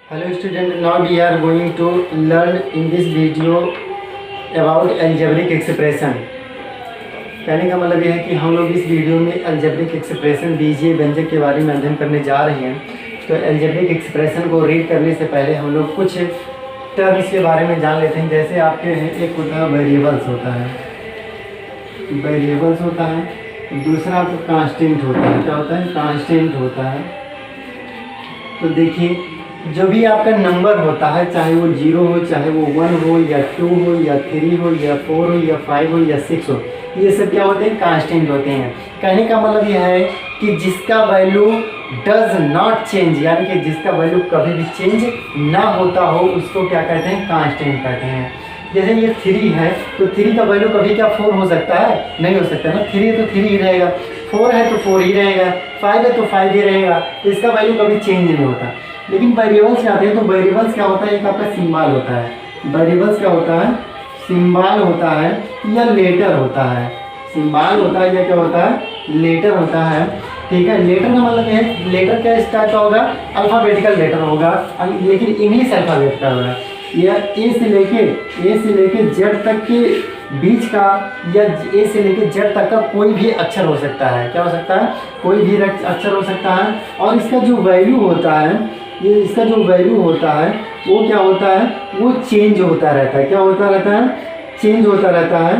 Hello student, now we are going to learn in this video about algebraic expression। कहने का मतलब यह है कि हम लोग इस वीडियो में algebraic expression बीजीय व्यंजक के बारे में अध्ययन करने जा रहे हैं। तो algebraic expression को रीड करने से पहले हम लोग कुछ टर्म्स के बारे में जान लेते हैं। जैसे आपके एक होता है वेरिएबल्स होता है, दूसरा आपका कांस्टेंट होता है। क्या होता है? कांस्टेंट होता है। तो देखिए, जो भी आपका नंबर होता है, चाहे वो 0 हो, चाहे वो 1 हो या 2 हो या 3 हो या 4 हो या 5 हो या 6 हो, ये सब क्या होते हैं? कांस्टेंट होते हैं। कहने का मतलब यह है कि जिसका वैल्यू डज नॉट चेंज, यानी कि जिसका वैल्यू कभी भी चेंज ना होता हो, उसको क्या कहते हैं? कांस्टेंट कहते हैं। जैसे ये 3 है, तो 3 का वैल्यू कभी क्या 4 हो सकता है? नहीं हो सकता ना। 3 है तो 3 ही रहेगा, 4 है तो 4 ही रहेगा, 5 है तो 5 ही रहेगा। तो इसका वैल्यू कभी चेंज नहीं होता। लेकिन वेरिएबल्स क्या आते हैं? तो वेरिएबल्स क्या होता है? एक आपका सिंबल होता है। वेरिएबल्स क्या होता है? सिंबल होता है या लेटर होता है। सिंबल होता है या क्या होता है? लेटर होता है। ठीक है। लेटर का मतलब है, लेटर क्या स्टार्ट का होगा? अल्फ़ाबेटिकल लेटर होगा, लेकिन इंग्लिश अल्फ़ाबेट का होगा। यह ए से लेके जेड तक के बीच का, या ए से लेके जेड तक का कोई भी अक्षर हो सकता है। क्या हो सकता है? कोई भी अक्षर हो सकता है। और इसका जो वैल्यू होता है, इसका जो वैल्यू होता है वो क्या होता है? वो चेंज होता रहता है। क्या होता रहता है? चेंज होता रहता है।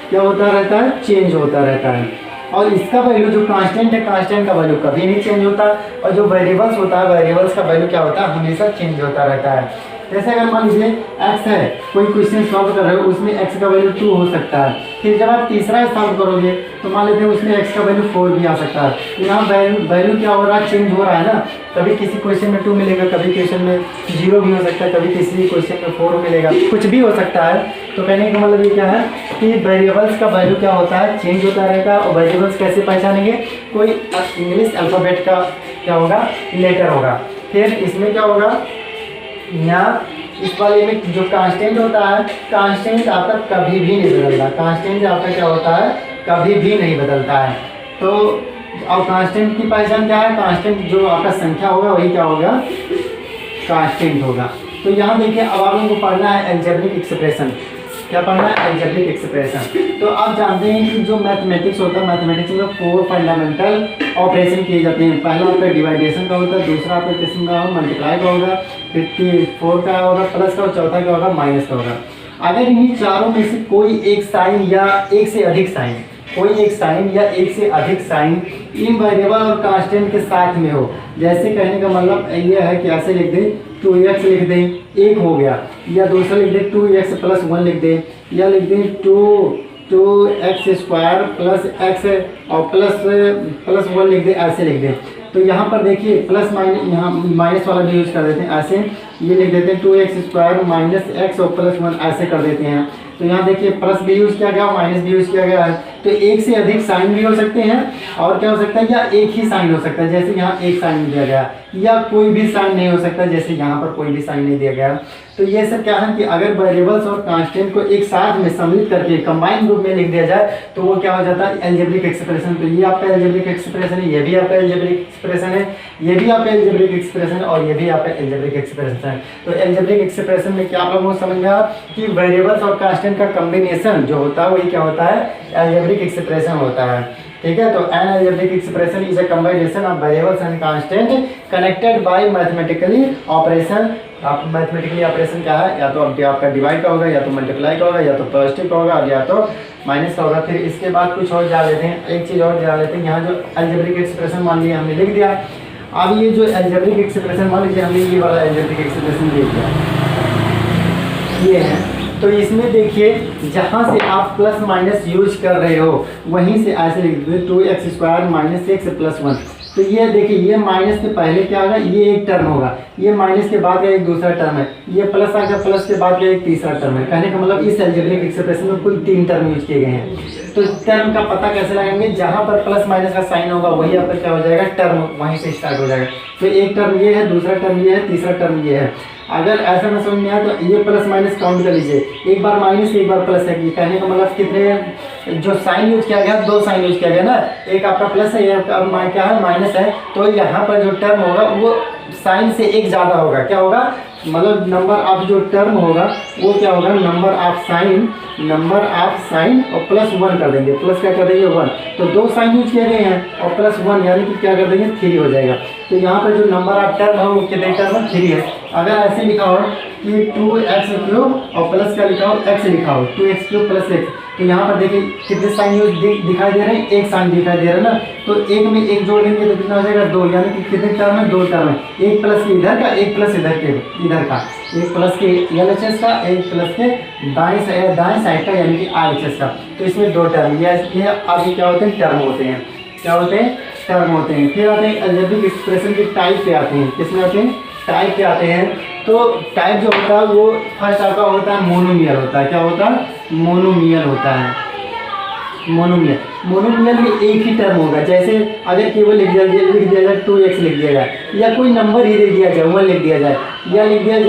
क्या होता रहता है? चेंज होता रहता है। और इसका वैल्यू जो कांस्टेंट है, कांस्टेंट का वैल्यू कभी नहीं चेंज होता। और जो वेरिएबल्स होता है, वेरिएबल्स का वैल्यू क्या होता है? हमेशा चेंज होता रहता है। जैसे अगर मान लीजिए x है, कोई क्वेश्चन सॉल्व कर रहे हो, उसमें x का वैल्यू 2 हो सकता है। फिर जब आप तीसरा सॉल्व करोगे तो मान लेते हैं उसमें x का वैल्यू 4 भी आ सकता है। तो यहाँ वैल्यू क्या हो रहा है? चेंज हो रहा है ना। कभी किसी क्वेश्चन में 2 मिलेगा, कभी क्वेश्चन में 0 भी हो सकता है, कभी किसी क्वेश्चन में 4 मिलेगा, कुछ भी हो सकता है। तो कहने का मतलब ये क्या है कि वेरिएबल्स का वैल्यू क्या होता है? चेंज होता रहेगा। और वेरिएबल्स कैसे पहचानेंगे? कोई इंग्लिश अल्फ़ाबेट का क्या होगा? लेटर होगा। फिर इसमें क्या होगा? यहाँ इस वाले में जो कांस्टेंट होता है, कांस्टेंट आपका कभी भी नहीं बदलता। कांस्टेंट आपका क्या होता है? कभी भी नहीं बदलता है। तो और कांस्टेंट की पहचान क्या है? कांस्टेंट जो आपका संख्या होगा वही क्या होगा? कांस्टेंट होगा। तो यहाँ देखिए, अब आप लोगों को पढ़ना है अलजेब्रिक एक्सप्रेशन। क्या पढ़ना है? Algebraic expression. तो आप जानते हैं कि जो मैथमेटिक्स होता है, मैथमेटिक्स में 4 फंडामेंटल ऑपरेशन किए जाते हैं। पहला आपका डिवाइडेशन का होता है, दूसरा आपका किस्म का मल्टीप्लाई का होगा, फिर 4 का होगा प्लस का, और चौथा क्या होगा? माइनस का होगा। अगर इन्हीं चारों में से कोई एक साइन या एक से अधिक साइन, इन वेरिएबल और कांस्टेंट के साथ में हो, जैसे कहने का मतलब ये है कि ऐसे लिख दें 2x लिख दें, 1 हो गया, या दूसरा लिख दें 2x + 1 लिख दें, या लिख दें 2x² + x और प्लस 1 लिख दें, ऐसे लिख दें। तो यहाँ पर देखिए प्लस माइनस, यहाँ माइनस वाला भी यूज कर देते हैं। ऐसे ये लिख देते हैं 2x² - x और +1 ऐसे कर देते हैं। तो यहाँ देखिए प्लस भी यूज़ किया गया, माइनस भी यूज़ किया गया है। तो एक से अधिक साइन भी हो सकते हैं, और क्या हो सकता है? या एक ही साइन हो सकता है, जैसे यहाँ एक साइन दिया गया, या कोई भी साइन नहीं हो सकता, जैसे यहाँ पर कोई भी साइन नहीं दिया गया। तो ये सब क्या है कि अगर वेरिएबल्स और कांस्टेंट को एक साथ में सम्मिलित करके कंबाइंड रूप में लिख दिया जाए तो वो क्या हो जाता है? Algebraic expression. तो ये आपका अलजेब्रिक एक्सप्रेशन है, ये भी आपका अलजेब्रिक एक्सप्रेशन है, ये भी आपका अलजेब्रिक एक्सप्रेशन है, और ये भी आपका अलजेब्रिक एक्सप्रेशन है। तो अलजेब्रिक एक्सप्रेशन में क्या आप लोगों को समझ गया कि वेरिएबल्स और कांस्टेंट का कॉम्बिनेशन जो होता है वही क्या होता है? अलजेब्रिक एक्सप्रेशन होता है। ठीक है। तो N algebraic expression is a combination of variables and constant connected by mathematically operation. आप मैथमेटिकली ऑपरेशन क्या है? या तो आपका डिवाइड का होगा, या तो मल्टीप्लाई का होगा, या तो पॉजिटिव का होगा, या तो माइनस का होगा। फिर इसके बाद कुछ और जान लेते हैं, एक चीज़ और जान लेते हैं। यहाँ जो अलजेब्रिक एक्सप्रेशन मान लिया हमने लिख दिया। अब ये जो अलजेब्रिक एक्सप्रेशन मान लीजिए हमने ये वाला अलजेब्रिक एक्सप्रेशन लिख दिया, ये है। तो इसमें देखिए, जहाँ से आप प्लस माइनस यूज कर रहे हो वहीं से ऐसे लिख दीजिए 2x² - x + 1। तो ये देखिए, ये माइनस के पहले क्या होगा? ये एक टर्म होगा, ये माइनस के बाद का एक दूसरा टर्म है, ये प्लस आ गया, प्लस के बाद का एक तीसरा टर्म है। कहने का मतलब इस अलजेब्रिक एक्सप्रेशन में कुल 3 टर्म यूज किए गए हैं। तो टर्म का पता कैसे लगाएंगे? जहाँ पर प्लस माइनस का साइन होगा वही आपका क्या हो जाएगा? टर्म वहीं से स्टार्ट हो जाएगा। तो एक टर्म ये है, दूसरा टर्म ये है, तीसरा टर्म ये है। अगर ऐसा ना समझ में आया तो ये प्लस माइनस काउंट कर लीजिए, एक बार माइनस एक बार प्लस है। कहने का मतलब कितने जो साइन यूज किया गया, 2 साइन यूज किया गया ना, एक आपका प्लस है, एक क्या है? माइनस है। तो यहाँ पर जो टर्म होगा वो साइन से एक ज़्यादा होगा, क्या होगा, मतलब नंबर ऑफ जो टर्म होगा वो क्या होगा, नंबर ऑफ साइन और प्लस 1 कर देंगे, प्लस क्या कर देंगे 1, तो 2 साइन यूज किए गए हैं और प्लस 1 यानी कि क्या कर देंगे 3 हो जाएगा। तो यहाँ पर जो नंबर ऑफ टर्म है वो कितने टर्म है 3 है। अगर ऐसे लिखा हो कि 2x³ और प्लस क्या लिखा हो x लिखा हो 2x³ प्लस x, तो यहाँ पर देखिए कितने साइन यूज दिखाई दे रहे हैं, एक साइन दिखाई दे रहा है ना, तो एक में एक जोड़ देंगे तो कितना हो जाएगा 2, यानी कि कितने टर्म है 2 टर्म है, एक प्लस के इधर का एक प्लस इधर का, एक प्लस के LHS का एक प्लस के दाएं साइड का यानी कि RHS का, तो इसमें 2 टर्म, ये आगे क्या होते हैं टर्म होते हैं, क्या होते हैं टर्म होते हैं। फिर आते हैं अलजेब्रिक एक्सप्रेशन के टाइप पे आते हैं, किसमें आते हैं टाइप पे आते हैं। तो टाइप जो होता है वो फर्स्ट आपका होता है मोनोमियल होता है, क्या होता है मोनोमियल होता है, मोनोमियल में एक ही टर्म होगा, जैसे अगर केवल लिख दिया जाए 2x लिख दिया जाए या कोई नंबर ही दे दिया जाए 1 लिख दिया जाए या लिख दिया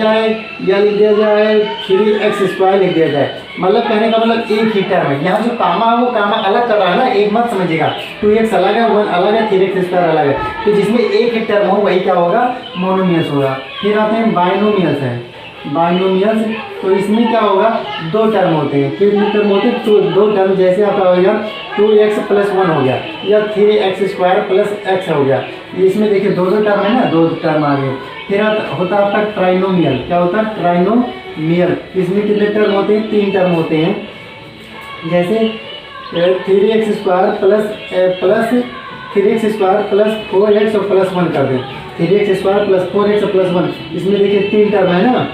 जाए 3x² लिख दिया जाए, मतलब कहने का मतलब एक ही टर्म है। यहाँ जो कामा है वो कामा अलग कर रहा है ना, एक मत समझिएगा, 2x अलग है 1 अलग है 3x² अलग है, तो जिसमें एक ही टर्म हो वही क्या होगा मोनोमियल्स होगा। फिर आते हैं बाइनोमियल्स हैं, बाइनोमियल्स, तो इसमें क्या होगा 2 टर्म होते हैं, कितने टर्म होते हैं तो 2 टर्म, जैसे आपका हो गया 2x + 1 हो गया या 3x² + x हो गया, इसमें देखिए 2 टर्म है ना, 2 टर्म आ गए। फिर होता है आपका ट्राइनोमियल, क्या होता है ट्राइनोमियल, इसमें कितने टर्म होते हैं 3 टर्म होते हैं, जैसे 3x² + 4x और +1 कर दें, 3x² + 4x और +1, इसमें देखिए 3 टर्म है ना,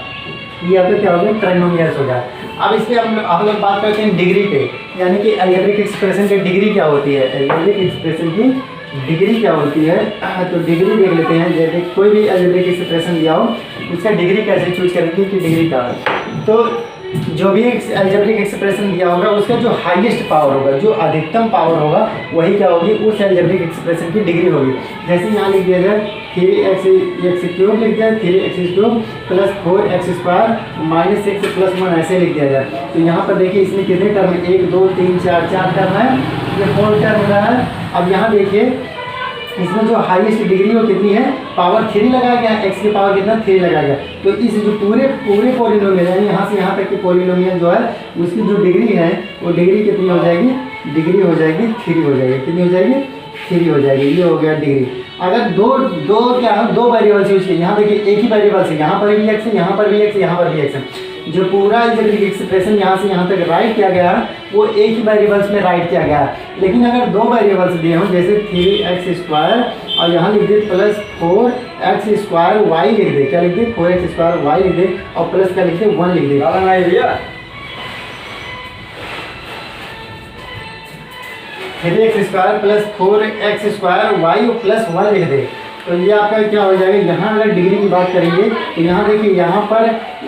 ये आपका क्या हो गया ट्राइनोमियल्स हो गया। अब इस पर हम लोग बात करते हैं डिग्री पे, यानी कि अलजेब्रिक एक्सप्रेशन की डिग्री क्या होती है, अलजेब्रिक एक्सप्रेशन की डिग्री क्या होती है, तो डिग्री देख लेते हैं। जैसे कोई भी अलजेब्रिक एक्सप्रेशन दिया हो उसका डिग्री कैसे चूज करेंगे कि डिग्री क्या है, तो जो भी अलजेब्रिक एक्सप्रेशन दिया होगा उसका जो हाईएस्ट पावर होगा, जो अधिकतम पावर होगा वही क्या होगी उस अलजेब्रिक एक्सप्रेशन की डिग्री होगी। जैसे यहाँ लिख दिया जाए 3x³ लिख दिया 3x³ + 4x² - x + 1 ऐसे लिख दिया जाए, तो यहाँ पर देखिए इसमें कितने टर्म है 1 2 3 4 टर्म है, ये 4 टर्म रहा है। अब यहाँ देखिए इसमें जो हाईएस्ट डिग्री वो कितनी है पावर 3 लगाया गया, x की पावर कितना 3 लगाया गया, तो इस जो पूरे पॉलिनोमियल यानी यहाँ से यहाँ तक की पॉलिनोमियल जो है उसकी जो डिग्री है वो डिग्री कितनी हो जाएगी, डिग्री हो जाएगी 3 हो जाएगी, कितनी हो जाएगी 3 हो जाएगी, ये हो गया डिग्री। अगर दो वेरिएबल्स यूज किए, यहाँ देखिए एक ही वेरिएबल से यहाँ पर भी x है, यहाँ पर भी x है, यहाँ पर भी x है, जो पूरा अलजेब्रिक एक्सप्रेशन यहाँ से यहाँ तक राइट किया गया है वो एक ही वेरिएबल्स में राइट किया गया है। लेकिन अगर 2 वेरिएबल्स दिए हों जैसे 3x² और यहाँ लिख दे +4x² y लिख दे, क्या लिख दे 4x² y लिख दे और प्लस क्या लिख दे 1 लिख दे, 3x² + 4x² y + 1 लिख दे, तो ये आपका क्या हो जाएगा। यहाँ अगर डिग्री की बात करेंगे तो यहाँ देखिए यहाँ पर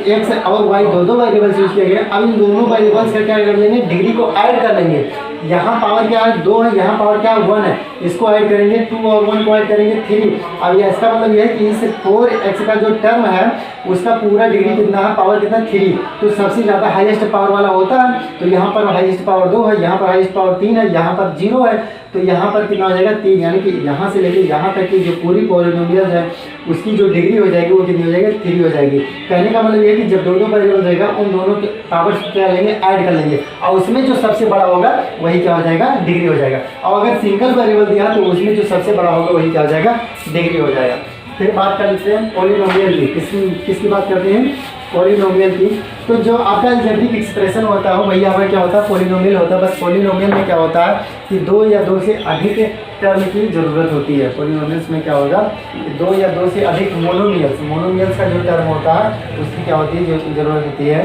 x और y दो वेरिएबल्स यूज किए गए, अब इन दोनों वेरिएबल्स का क्या कर लेंगे डिग्री को ऐड कर लेंगे। यहाँ पावर क्या है 2 है, यहाँ पावर क्या है 1 है, इसको ऐड करेंगे 2 और 1 को ऐड करेंगे 3। अब ये इसका मतलब ये है कि इस 4x का जो टर्म है उसका पूरा डिग्री कितना है पावर कितना 3, तो सबसे ज़्यादा हाईएस्ट पावर वाला होता है, तो यहाँ पर हाईएस्ट पावर 2 है, यहाँ पर हाईएस्ट पावर 3 है, यहाँ पर 0 है, तो यहाँ पर कितना हो जाएगा 3, यानी कि यहाँ से लेके यहाँ तक की जो पूरी पॉलिनोमियल है उसकी जो डिग्री हो जाएगी वो कितनी हो जाएगी 3 हो जाएगी। कहने का मतलब ये है कि जब दोनों वेरिएबल रहेगा उन दोनों के पावर्स क्या लेंगे ऐड कर लेंगे और उसमें जो सबसे बड़ा होगा वही क्या हो जाएगा डिग्री हो जाएगा, और अगर सिंगल वेरिएबल दिया तो उसमें जो सबसे बड़ा होगा वही क्या हो जाएगा डिग्री हो जाएगा। फिर बात कर लेते हैं पॉलिनोमियल की, किसकी बात करते हैं पॉलिनोमियल की। तो जो आपका अलजेब्रिक एक्सप्रेशन होता है वही आपका क्या होता है पॉलिनोमियल होता है। बस पॉलिनोमियल में क्या होता है कि 2 या 2 से अधिक टर्म की ज़रूरत होती है। पॉलिनोमियल्स में क्या होगा 2 या 2 से अधिक मोनोमियल्स का जो टर्म होता है उसकी क्या होती है जो ज़रूरत होती है।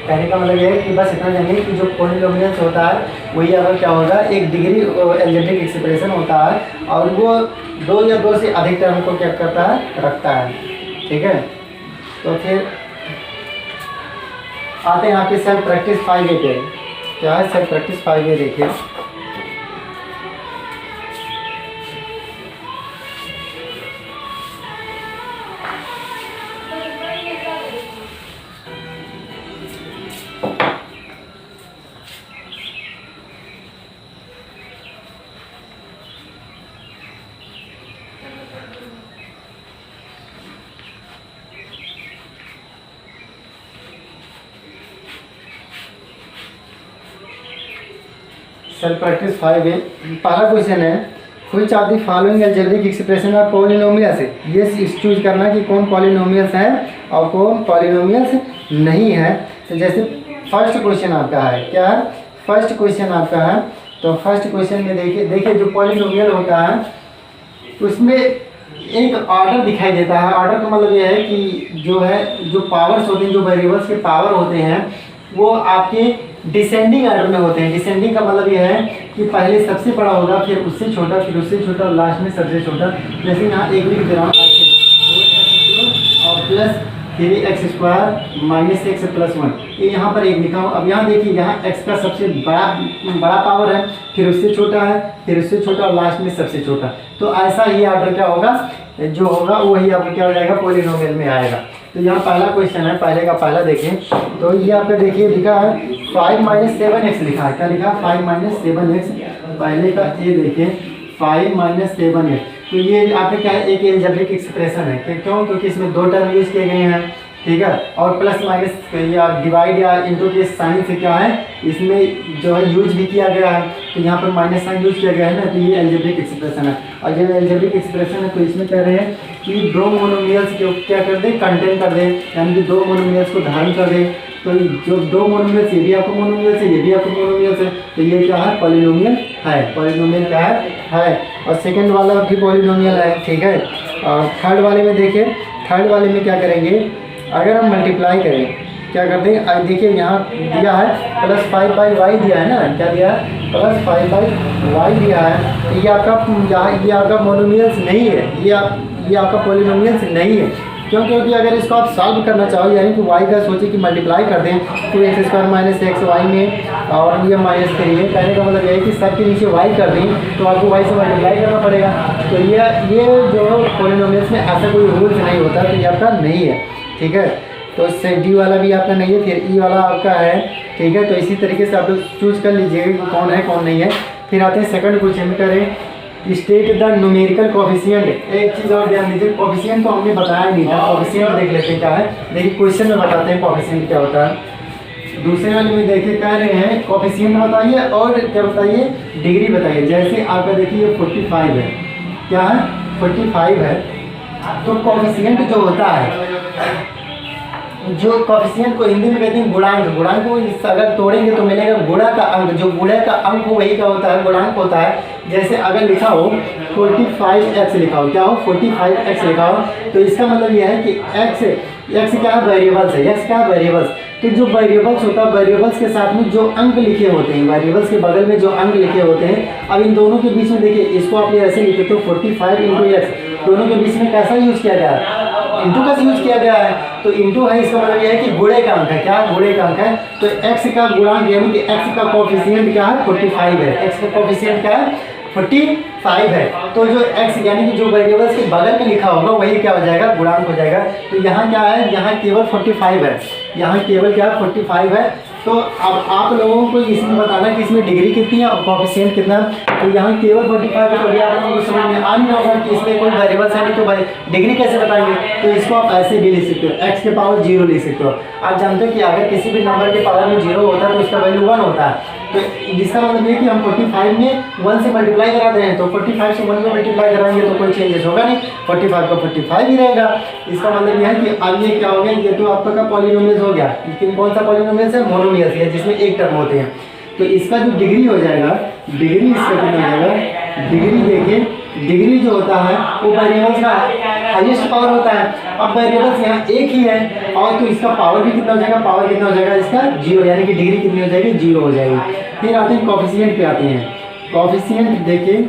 कहने का मतलब ये है कि बस इतना जानिए कि जो पॉलिनोमियल्स होता है वही अगर क्या होगा एक डिग्री अलजेब्रिक एक्सप्रेशन होता है और वो 2 या 2 से अधिक टर्म को क्या करता है रखता है। ठीक है, तो फिर आते हैं आपके सेल्फ प्रैक्टिस 5A पे। क्या है सेल्फ प्रैक्टिस 5A देखिए। सेल्फ प्रैक्टिस 5 है। पहला क्वेश्चन है which of the following algebraic expression are polynomials है। ये चूज करना कि कौन पॉलिनोमियल्स है और कौन पॉलिनोमियल्स नहीं है। तो जैसे फर्स्ट क्वेश्चन आपका है, क्या है फर्स्ट क्वेश्चन आपका है, तो फर्स्ट क्वेश्चन में देखिए जो पॉलिनोमियल होता है उसमें एक ऑर्डर दिखाई देता है। ऑर्डर का मतलब ये है कि जो पावर्स होते हैं, जो वेरिएबल्स के पावर होते हैं वो आपके डिसेंडिंग ऑर्डर में होते हैं। डिसेंडिंग का मतलब ये है कि पहले सबसे बड़ा होगा, फिर उससे छोटा, फिर उससे छोटा, लास्ट में सबसे छोटा। जैसे यहाँ एक लिख दे रहा हूँ और plus 3x² minus x plus 1, ये यहाँ पर एक लिखा हूँ। अब यहाँ देखिए यहाँ x का सबसे बड़ा पावर है, फिर उससे छोटा है, फिर उससे छोटा और लास्ट में सबसे छोटा। तो ऐसा ही ऑर्डर क्या होगा, जो होगा वही आपको क्या हो जाएगा, पॉलिनोमियल में आएगा। तो यहाँ पहला क्वेश्चन है, पहले का पहला देखें तो ये आपका देखिए लिखा है 5 - 7x लिखा है। क्या लिखा है 5 - 7x। पहले का ये देखें 5 - 7x। तो ये आपका क्या है, एक अलजेब्रिक एक्सप्रेशन है। क्यों, क्योंकि इसमें दो टर्म यूज किए गए हैं, ठीक है। और प्लस माइनस या डिवाइड या इंटू के साइन से क्या है इसमें जो है यूज भी किया गया है। तो यहाँ पर माइनस साइन यूज किया गया है ना, तो ये अलजेब्रिक एक्सप्रेशन है। और ये अलजेब्रिक एक्सप्रेशन है तो इसमें कह रहे हैं कि दो मोनोमियल्स को क्या कर दे, कंटेन कर दे, यानी कि दो मोनोमियल्स को धारण कर दे। तो जो दो मोनोमियल्स, ये भी आपको मोनोमियल्स है, ये भी आपको मोनोमियल्स है, तो ये क्या है, पॉलिनोमियल है। पॉलिनोमियल क्या है। और सेकंड वाला भी पॉलिनोमियल है, ठीक है। और थर्ड वाले में देखिए, थर्ड वाले में क्या करेंगे, अगर हम मल्टीप्लाई करें क्या करते हैं, देखिए यहाँ दिया है +5/y दिया है ना, क्या दिया है +5/y दिया है। तो ये आपका मोनोमियल्स नहीं है, ये आपका पॉलिनोमियल्स नहीं है। क्यों, क्योंकि अगर इसको आप सॉल्व करना चाहो, यानी कि y का सोचिए कि मल्टीप्लाई कर दें तो x² माइनस xy में, और ये -3 है। कहने का मतलब ये है कि सब के नीचे y कर दें तो आपको y से मल्टीप्लाई करना पड़ेगा। तो ये जो पॉलिनोमियल्स में ऐसा कोई रूल्स नहीं होता, तो ये आपका नहीं है, ठीक है। तो इससे डी वाला भी आपका नहीं है, फिर ई वाला आपका है, ठीक है। तो इसी तरीके से आप लोग चूज कर लीजिएगा कि कौन है कौन नहीं है। फिर आते हैं सेकंड क्वेश्चन में, करें स्टेट द न्यूमेरिकल कोफिशिएंट। एक चीज़ और ध्यान दीजिए, कोफिशिएंट तो हमने बताया नहीं था, कोफिशिएंट देख लेते हैं क्या है। देखिए क्वेश्चन में बताते हैं कोफिशिएंट क्या होता है। दूसरे वाले में देखिए कह रहे हैं कोफिशिएंट बताइए और क्या बताइए, डिग्री बताइए। जैसे आपका देखिए 45 है, क्या है 45 है। तो कोफिशिएंट जो होता है, जो कोफिशिएंट को हिंदी में कहते हैं गुणांक। गुणांक को अगर तोड़ेंगे तो मिलेगा गुणा का अंक, जो गुणा का अंक हो वही क्या होता है, गुणांक होता है। जैसे अगर लिखा हो 45x लिखा हो, क्या हो 45x लिखा हो, तो इसका मतलब यह है कि x क्या है, वेरिएबल्स है। x क्या है, वेरिएबल्स। तो जो वेरिएबल्स होता है, वेरिएबल्स के साथ में जो अंक लिखे होते हैं, वेरिएबल्स के बगल में जो अंक लिखे होते हैं, अब इन दोनों के बीच में देखिए, इसको आप ऐसे लिखे तो 45 × x, दोनों के बीच में कैसा यूज किया गया है, इंटू का यूज किया गया है। तो इंटू है, इसका मतलब यह है कि गुणे का अंक है। क्या गुणे का अंक है, तो x का गुणांक यानी कि x का कोफिशिएंट क्या है 45 है। x का कोफिशिएंट क्या है 45 है। तो जो x यानी कि जो वेरिएबल्स के बगल में लिखा होगा वही क्या हो जाएगा, गुणांक हो जाएगा। तो यहाँ क्या है, यहाँ केवल 45 है, यहाँ केवल क्या 45 है। तो अब आप लोगों को इसमें बताना कि इसमें डिग्री कितनी है और कोफिशिएंट कितना है। तो यहाँ केवल 45 है, तो ये आप लोगों को समझ में आ नहीं होगा कि इसमें कोई वेरिएबल्स है नहीं, तो भाई डिग्री कैसे बताएंगे। तो इसको आप ऐसे भी लिख सकते हो, x के पावर 0 लिख सकते हो। आप जानते हो कि अगर किसी भी नंबर के पावर में 0 होता है तो उसका वैल्यू 1 होता है। तो जिसका मतलब ये कि हम 45 में 1 से मल्टीप्लाई कराते हैं, तो 45 से 1 में मल्टीप्लाई कराएंगे तो कोई चेंजेस होगा नहीं, 45 का 45 ही रहेगा। इसका मतलब यह है कि अब ये क्या हो गया, ये तो आपका पॉलिनोमियल्स हो गया, लेकिन कौन सा पॉलिनोमियल्स है, मोनोमियल्स है, जिसमें एक टर्म होते हैं। तो इसका जो डिग्री हो जाएगा, डिग्री इसका कितना हो जाएगा, डिग्री देखिए, डिग्री जो होता है वो वेरिएबल्स का हाईएस्ट पावर होता है। अब वेरिएबल्स यहाँ एक ही है, और तो इसका पावर भी कितना हो जाएगा, पावर कितना हो जाएगा इसका 0, यानी कि डिग्री कितनी हो जाएगी, 0 हो जाएगी। फिर आते हैं कोफिशिएंट पे आते हैं। कोफिशिएंट देखिए,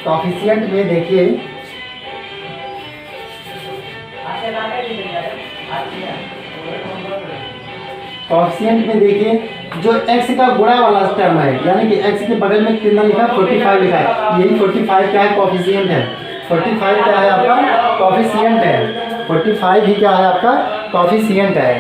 कोफिशिएंट में देखिए कोफिशिएंट में देखिए जो x का गुणा वाला टर्म है, यानी कि x के बगल में कितना लिखा है 45 लिखा है, यही 45 क्या है, कोफिशिएंट है। 45 क्या है आपका, कोफिशिएंट है। 45 ही क्या है आपका, कोफिशिएंट है।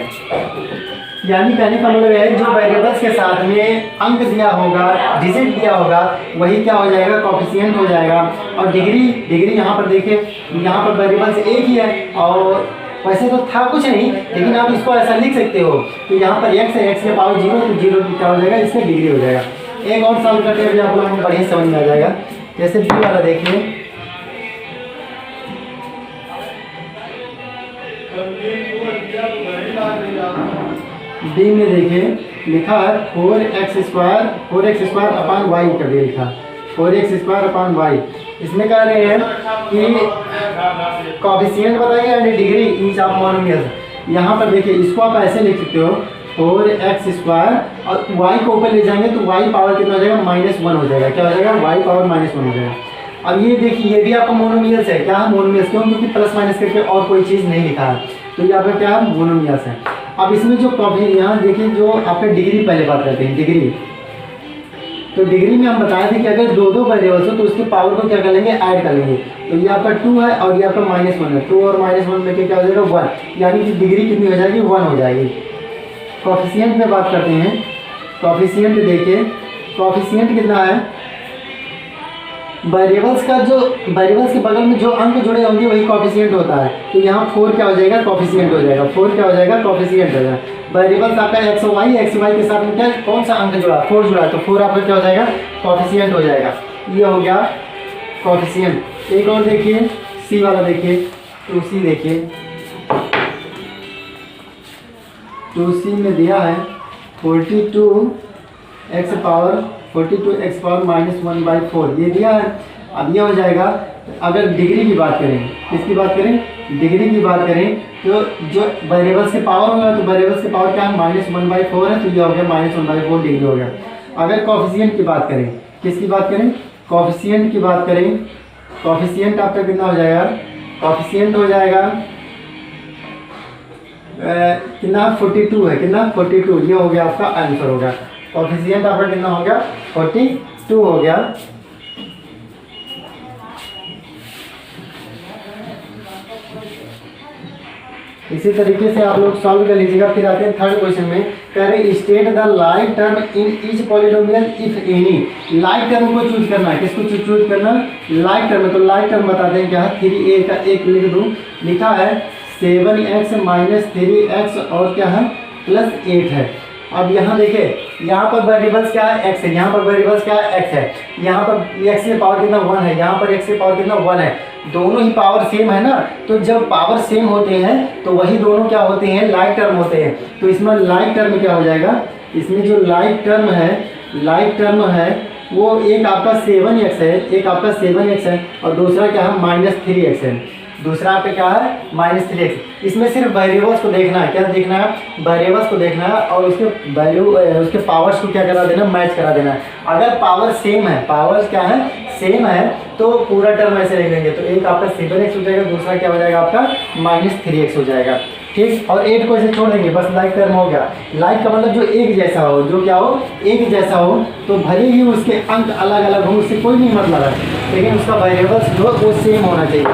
यानी कहने का मतलब है जो वेरिएबल्स के साथ में अंक दिया होगा, डिजिट दिया होगा, वही क्या हो जाएगा, कोफिशिएंट हो जाएगा। और डिग्री यहाँ पर देखिए, यहाँ पर वेरिएबल्स एक ही है, और वैसे तो था कुछ नहीं, लेकिन आप इसको ऐसा लिख सकते हो। तो यहाँ पर x है, x के पावर 0, तो 0 क्या हो जाएगा, इसका डिग्री हो जाएगा। एक और सॉल्व करते हैं, आप लोगों को बढ़िया समझ में आ जाएगा। जैसे बी वाला देखिए, बी में देखिए लिखा है 4x² अपान वाई कर दिया, लिखा 4x² अपान वाई। इसमें कह रहे हैं कि कॉफिशिएंट बताइए यानी डिग्री ईच ऑफ मोनोमियल्स। यहाँ पर देखिए इसको आप ऐसे लिख सकते हो 4x² और y को ऊपर ले जाएंगे तो y पावर कितना हो जाएगा, -1 हो जाएगा। क्या हो जाएगा, y पावर -1 हो जाएगा। अब ये देखिए ये भी आपका मोनोमियल्स है। क्या है मोनोमियल्स, क्यों, क्योंकि प्लस माइनस करके और कोई चीज़ नहीं लिखा है, तो ये आपका क्या है, मोनोमियल्स है। अब इसमें जो कॉफी यहाँ देखिए जो आपका डिग्री पहले बात करते हैं, डिग्री। तो डिग्री में हम बताए थे कि अगर दो वेरिएबल्स हो तो उसके पावर को क्या कर लेंगे, ऐड कर लेंगे। तो ये आपका 2 है और ये आपका -1 है, 2 और -1 में क्या हो जाएगा, 1, यानी कि डिग्री कितनी हो जाएगी, 1 हो जाएगी। कॉफिशिएंट में बात करते हैं, कॉफिशिएंट देखिए कॉफिशिएंट कितना है, वेरिएबल्स के बगल में जो अंक जुड़े होंगे वही कॉफिशिएंट होता है। तो यहाँ 4 क्या हो जाएगा, कॉफिशिएंट हो जाएगा, 4 क्या हो जाएगा, कॉफिशिएंट हो जाएगा। वेरिएबल्स आपका एक्स वाई के साथ में क्या कौन सा अंक जुड़ा, 4 जुड़ा, तो 4 आपका क्या हो जाएगा, कॉफिशिएंट हो जाएगा। ये हो गया कॉफिशिएंट। एक और देखिए सी वाला देखिए, 2c देखिए, 2c में दिया है 42x पावर -1/4 ये दिया है। अब ये हो जाएगा, अगर डिग्री की बात करें, किसकी बात करें, डिग्री की बात करें, तो जो वेरिएबल्स के पावर होगा तो वेरिएबल्स के पावर क्या है, -1/4 है, तो ये हो गया -1/4 डिग्री हो गया। अगर कॉफिशिएंट की बात करें, किसकी बात करें, कॉफिशिएंट की बात करें, कॉफिशिएंट आपका कितना हो जाएगा, कॉफिशिएंट हो जाएगा कितना, 42 है, कितना 42, ये हो गया आपका आंसर होगा। कॉफिशिएंट आपका कितना हो गया, 42 हो गया। इसी तरीके से आप लोग सॉल्व कर लीजिएगा। फिर आते हैं थर्ड क्वेश्चन में, कह रहे state the like term in each polynomial if any. Like term को चूज करना है, किसको चूज करना, लाइक टर्म। तो लाइक टर्म बताते हैं क्या है, 3a का एक लिख दूँ, लिखा है 7x - 3x और क्या है +8 है। अब यहाँ देखिए यहाँ पर वेरिएबल्स क्या है, x है, यहाँ पर वेरिएबल्स क्या है, x है, यहाँ पर x की पावर कितना 1 है, यहाँ पर x की पावर कितना 1 है, दोनों ही पावर सेम है ना। तो जब पावर सेम होते हैं तो वही दोनों क्या होते हैं, लाइक टर्म होते हैं। तो इसमें लाइक टर्म क्या हो जाएगा, इसमें जो लाइक टर्म है वो एक आपका 7x है, एक आपका 7x है और दूसरा क्या है -3x है, दूसरा पे क्या है -3x। इसमें सिर्फ वेरिएबल्स को देखना है, क्या देखना है, वेरिएबल्स को देखना है और उसके वैल्यू उसके पावर्स को क्या करा देना, मैच करा देना है। अगर पावर सेम है, पावर्स क्या है, सेम है, तो पूरा टर्म ऐसे लिख लेंगे। तो एक आपका 7x हो जाएगा, दूसरा क्या हो जाएगा आपका -3x हो जाएगा, ठीक। और 8 को ऐसे छोड़ देंगे, बस लाइक टर्म हो गया। लाइक का मतलब जो एक जैसा हो, जो क्या हो, एक जैसा हो, तो भले ही उसके अंक अलग अलग हो, उससे कोई नहीं मतलब है, लेकिन उसका वेरिएबल्स जो वो सेम होना चाहिए।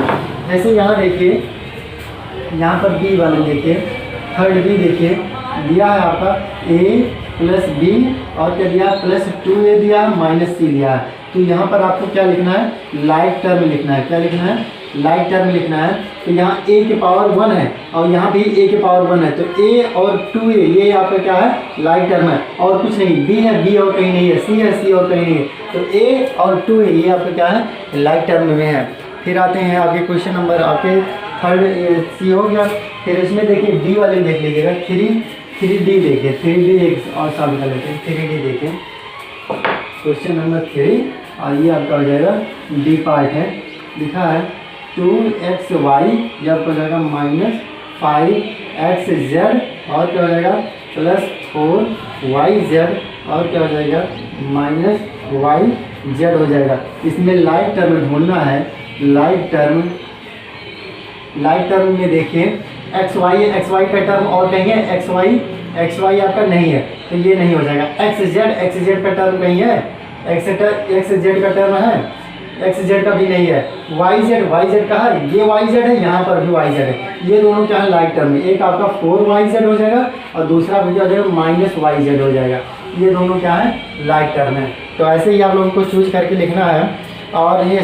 जैसे यहाँ देखिए, यहाँ पर बी वाले देखिए, थर्ड बी देखिए, दिया है आपका a + b और क्या दिया, +2a दिया, -c दिया है। तो यहाँ पर आपको क्या लिखना है, लाइक टर्म लिखना है। क्या लिखना है, लाइक टर्म लिखना है। तो यहाँ a के पावर 1 है और यहाँ भी a के पावर 1 है, तो a और 2a ये आपका क्या है, लाइक टर्म है और कुछ नहीं। b है, b और कहीं नहीं है, c है, c और कहीं नहीं है, तो a और 2a ये आपका क्या है, लाइक टर्म में है। फिर आते हैं आपके क्वेश्चन नंबर, आपके थर्ड सी हो गया। फिर इसमें देखिए डी वाले देख लीजिएगा, 3d देखिए, 3d एक और सॉल्व कर लेते हैं। 3d देखिए क्वेश्चन नंबर 3 और ये आपका हो जाएगा डी पार्ट है, लिखा है 2xy ये आपका हो जाएगा -5xz और क्या हो जाएगा +4yz और क्या हो जाएगा -yz हो जाएगा। इसमें लाइक टर्म ढूंढना है। लाइक टर्म में देखिए xy का टर्म और कहीं है, xy आपका नहीं है तो ये नहीं हो जाएगा। xz का टर्म कहीं है, xz का टर्म है, xz का भी नहीं है। yz का है, ये yz है, यहाँ पर भी yz है, ये दोनों क्या है, लाइक टर्म में। एक आपका 4yz हो जाएगा और दूसरा भी हो जाएगा -yz हो जाएगा, ये दोनों क्या है, लाइक टर्म है। तो ऐसे ही आप लोगों को चूज करके लिखना है। और ये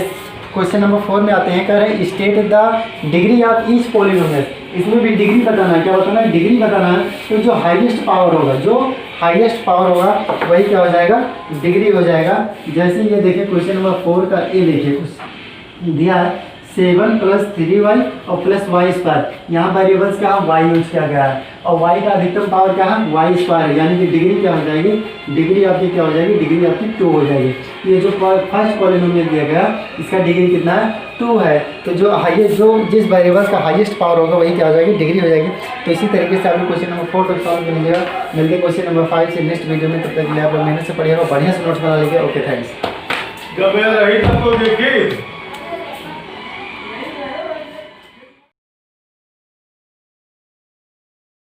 क्वेश्चन नंबर 4 में आते हैं, कह रहे हैं state the degree of each polynomial. इसमें भी डिग्री बताना है, क्या बताना है, डिग्री बताना है। तो जो हाईएस्ट पावर होगा, जो हाईएस्ट पावर होगा वही क्या हो जाएगा, डिग्री हो जाएगा। जैसे ये देखिए क्वेश्चन नंबर 4 का ए देखिए, कुछ दिया है 7 + 3y और प्लस वाई स्क्वायर। यहाँ वेरिएबल्स क्या है, वाई यूज किया गया है और वाई का अधिकतम पावर क्या है, वाई स्क्वायर है, यानी कि डिग्री क्या हो जाएगी, डिग्री आपकी क्या हो जाएगी, डिग्री आपकी 2 हो जाएगी। ये जो फर्स्ट पॉलिनोमियल दिया गया इसका डिग्री कितना है, 2 है। तो जो हाईएस्ट, जो जिस वेरिएबल्स का हाईएस्ट पावर होगा वही क्या हो जाएगी, डिग्री हो जाएगी। तो इसी तरीके से आपको क्वेश्चन नंबर 4 तक सॉल्व कर लीजिएगा। मिलते हैं क्वेश्चन नंबर 5 से नेक्स्ट वीडियो में। तब तक के लिए आप लोग मेहनत से पढ़िएगा, बढ़िया से नोट्स बना लीजिएगा। Okay, thanks. जब मैं रही तब तो देखिए